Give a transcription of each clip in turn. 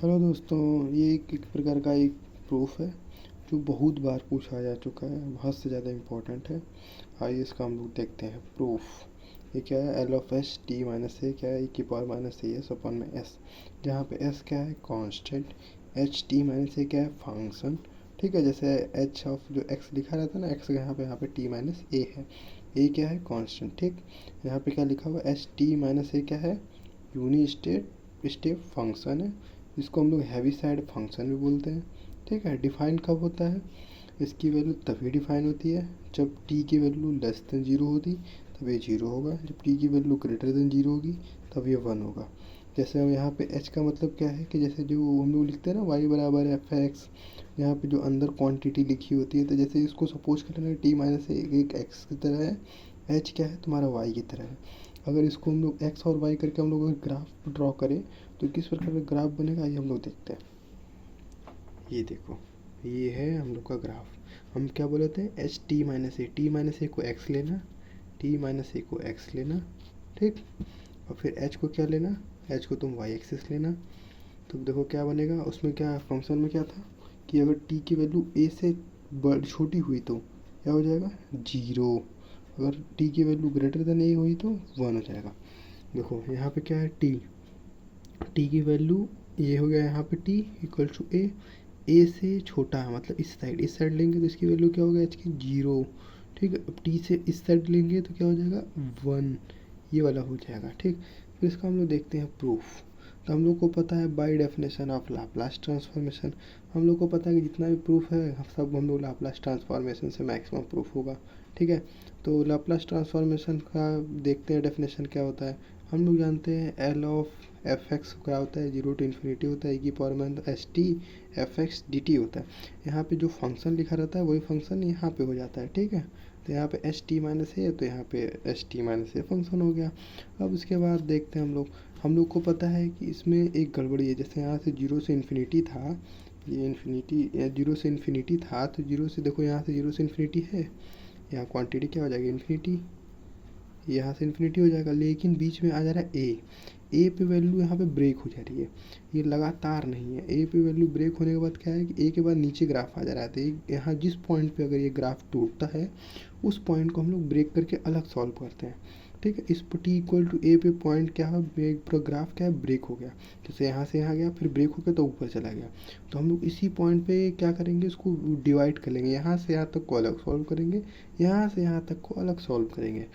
Hello दोस्तों, ये एक प्रकार का एक प्रूफ है जो बहुत बार पूछा जा चुका है, बहुत से ज़्यादा इम्पोर्टेंट है। आइए इसका हम लोग देखते हैं प्रूफ। ये क्या है? L of S T minus A क्या है? ई की पावर माइनस ए एस अपन में एस, जहाँ पे एस क्या है? Constant. H T minus A क्या है? फंक्शन। ठीक है, जैसे एच ऑफ जो एक्स लिखा रहता है ना, एक्स यहाँ पे टी माइनस ए है। ए क्या है? कांस्टेंट। ठीक, यहाँ पे क्या लिखा हुआ? एच टी माइनस ए क्या है? यूनी स्टेप फंक्शन है, इसको हम लोग हैवी साइड फंक्शन भी बोलते हैं। ठीक है, डिफाइन कब होता है? इसकी वैल्यू तभी डिफाइन होती है जब टी की वैल्यू लेस देन जीरो होती, तब ये जीरो होगा। जब टी की वैल्यू ग्रेटर देन जीरो होगी तब ये वन होगा। जैसे हम यहाँ पे एच का मतलब क्या है कि जैसे जो हम लोग लिखते हैं ना, वाई बराबर एफ एक्स, यहाँ पे जो अंदर क्वांटिटी लिखी होती है, तो जैसे इसको सपोज कर लेना टी माइनस एक एक्स की तरह है, एच क्या है? तुम्हारा वाई की तरह है। अगर इसको हम लोग एक्स और वाई करके हम लोग अगर ग्राफ ड्रॉ करें तो किस प्रकार का ग्राफ बनेगा, ये हम लोग देखते हैं। ये देखो, ये है हम लोग का ग्राफ। हम क्या बोले थे? एच टी माइनस ए, टी माइनस ए को एक्स लेना, टी माइनस ए को एक्स लेना। ठीक, और फिर एच को क्या लेना? एच को तुम वाई एक्सिस लेना। तो देखो क्या बनेगा उसमें, क्या फंक्शन में क्या था कि अगर टी की वैल्यू ए से बड़ी छोटी हुई तो क्या हो जाएगा? जीरो। अगर टी की वैल्यू ग्रेटर देन ए हुई तो वन हो जाएगा। देखो यहाँ पे क्या है? टी की वैल्यू ये हो गया, यहाँ पे टी इक्वल टू ए से छोटा है, मतलब इस साइड लेंगे तो इसकी वैल्यू क्या होगा? एच की जीरो। ठीक है, अब टी से इस साइड लेंगे तो क्या हो जाएगा? वन, ये वाला हो जाएगा। ठीक, फिर इसका हम लोग देखते हैं प्रूफ। तो हम लोग को पता है by definition of Laplace transformation, हम लोग को पता है कि जितना भी प्रूफ है सब हम लोग लाप्लास ट्रांसफॉर्मेशन से मैक्सिमम प्रूफ होगा। ठीक है, तो लाप्लास ट्रांसफॉर्मेशन का देखते हैं डेफिनेशन क्या होता है। हम लोग जानते हैं एल ऑफ एफ एक्स क्या होता है? जीरो टू इन्फिनिटी होता है, की पावर में S T F x D T होता है। यहाँ पे जो फंक्शन लिखा रहता है वही फंक्शन यहाँ पे हो जाता है। ठीक है, तो यहाँ पे एच टी माइनस ए, तो यहाँ पे H T minus a function हो गया। अब उसके बाद देखते हैं हम लोग को पता है कि इसमें एक गड़बड़ी है। जैसे यहाँ से जीरो से इन्फिनिटी था, ये इन्फिनिटी जीरो से इन्फिनिटी था, तो जीरो से देखो यहाँ से जीरो से इन्फिनिटी है, यहाँ क्वांटिटी क्या हो जाएगी? इन्फिनिटी। यहाँ से इन्फिनिटी हो जाएगा, लेकिन बीच में आ जा रहा है ए पे वैल्यू यहाँ पे ब्रेक हो जा रही है, ये लगातार नहीं है। ए पे वैल्यू ब्रेक होने के बाद क्या है कि ए के बाद नीचे ग्राफ आ जा रहा है। तो यहाँ जिस पॉइंट पे अगर ये ग्राफ टूटता है उस पॉइंट को हम लोग ब्रेक करके अलग सॉल्व करते हैं। ठीक है, इस टी इक्वल टू ए पे पॉइंट क्या है? पूरा ग्राफ क्या है? ब्रेक हो गया। जैसे यहाँ से यहाँ गया, फिर ब्रेक हो गया तो ऊपर चला गया। तो हम लोग इसी पॉइंट पे क्या करेंगे? इसको डिवाइड कर लेंगे, यहाँ से यहाँ तक को अलग सॉल्व करेंगे, यहाँ से यहाँ तक को अलग सॉल्व करेंगे।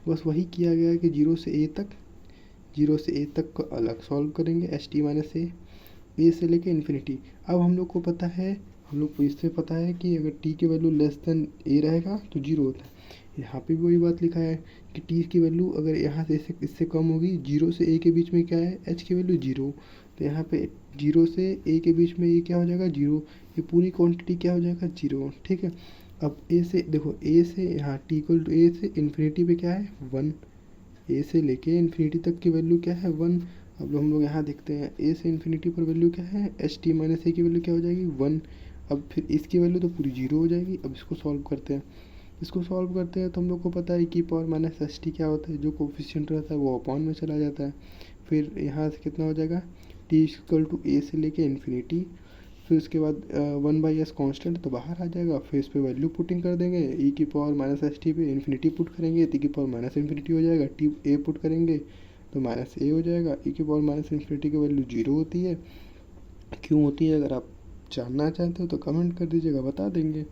बस वही किया गया है कि जीरो से ए तक को अलग सॉल्व करेंगे, एच टी माइनस ए से लेके इन्फिनिटी। अब हम लोग को पता है, हम लोग को इससे पता है कि अगर टी की वैल्यू लेस देन ए रहेगा तो जीरो होता है। यहाँ पे भी वही बात लिखा है कि टी की वैल्यू अगर यहाँ से इससे कम होगी, जीरो से ए के बीच में क्या है? एच की वैल्यू जीरो, तो यहाँ पे जीरो से ए के बीच में ये क्या हो जाएगा? जीरो। ये पूरी क्वांटिटी क्या हो जाएगा? जीरो। ठीक है, अब ए से देखो, ए से यहाँ टी इक्वल टू ए से इन्फिनिटी पे क्या है? वन। ए से लेके इन्फिनिटी तक की वैल्यू क्या है? वन। अब हम लोग यहाँ देखते हैं ए से इन्फिनिटी पर वैल्यू क्या है? एच टी माइनस ए की वैल्यू क्या हो जाएगी? वन। अब फिर इसकी वैल्यू तो पूरी जीरो हो जाएगी। अब इसको सॉल्व करते हैं, तो हम लोग को पता है कि पावर माइनस एस टी क्या होता है? जो कोफिशिएंट रहता है वो अपॉन में चला जाता है। फिर यहाँ से कितना हो जाएगा? टी इक्वल टू ए से लेके इन्फिनिटी, फिर उसके बाद वन बाई एस कॉन्स्टेंट तो बाहर आ जाएगा। फिर इस पर वैल्यू पुटिंग कर देंगे, ई की पावर माइनस एस टी पे इन्फिनिटी पुट करेंगे, टी की पावर माइनस इन्फिनिटी हो जाएगा। टी ए पुट करेंगे तो माइनस ए हो जाएगा। ई की पावर माइनस इन्फिनिटी की वैल्यू जीरो होती है। क्यों होती है? अगर आप जानना चाहते हो तो कमेंट कर दीजिएगा, बता देंगे।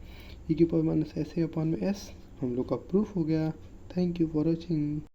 ई की power minus S A upon में एस हम लोग का प्रूफ हो गया। Thank you for watching.